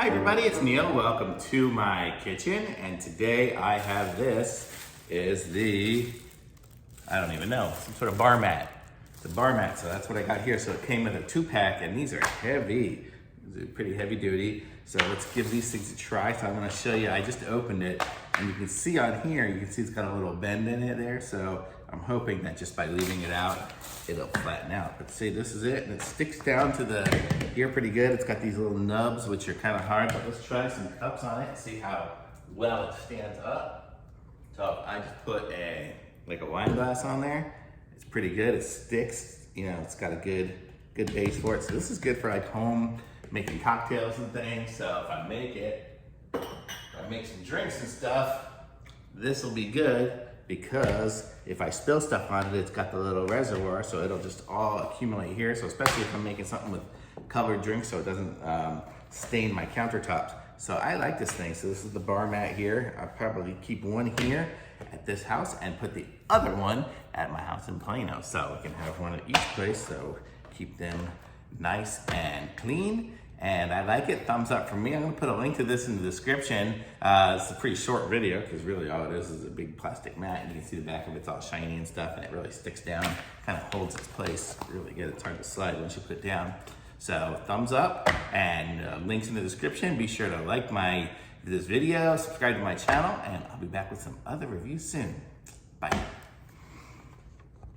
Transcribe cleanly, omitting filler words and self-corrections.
Hi everybody, it's Neil. Welcome to my kitchen, and today I have this is the, I don't even know, some sort of bar mat. It's a bar mat, so that's what I got here. So it came with a 2-pack, and these are heavy. These are pretty heavy duty. So let's give these things a try. So I'm gonna show you, I just opened it, and you can see on here, you can see it's got a little bend in it there. So I'm hoping that just by leaving it out, it'll flatten out. But see, this is it, and it sticks down to the here pretty good. It's got these little nubs, which are kind of hard, but let's try some cups on it and see how well it stands up. So I just put like a wine glass on there. It's pretty good, it sticks. You know, it's got a good base for it. So this is good for like home, making cocktails and things. So if I make some drinks and stuff, this will be good, because if I spill stuff on it, it's got the little reservoir, so it'll just all accumulate here. So especially if I'm making something with covered drinks, so it doesn't stain my countertops. So I like this thing. So this is the bar mat here. I'll probably keep one here at this house and put the other one at my house in Plano. So we can have one at each place, so keep them nice and clean. And I like it, thumbs up from me. I'm gonna put a link to this in the description. It's a pretty short video, because really all it is a big plastic mat, and you can see the back of it's all shiny and stuff, and it really sticks down, kind of holds its place really good. It's hard to slide once you put it down. So thumbs up, and links in the description. Be sure to like this video, subscribe to my channel, and I'll be back with some other reviews soon. Bye.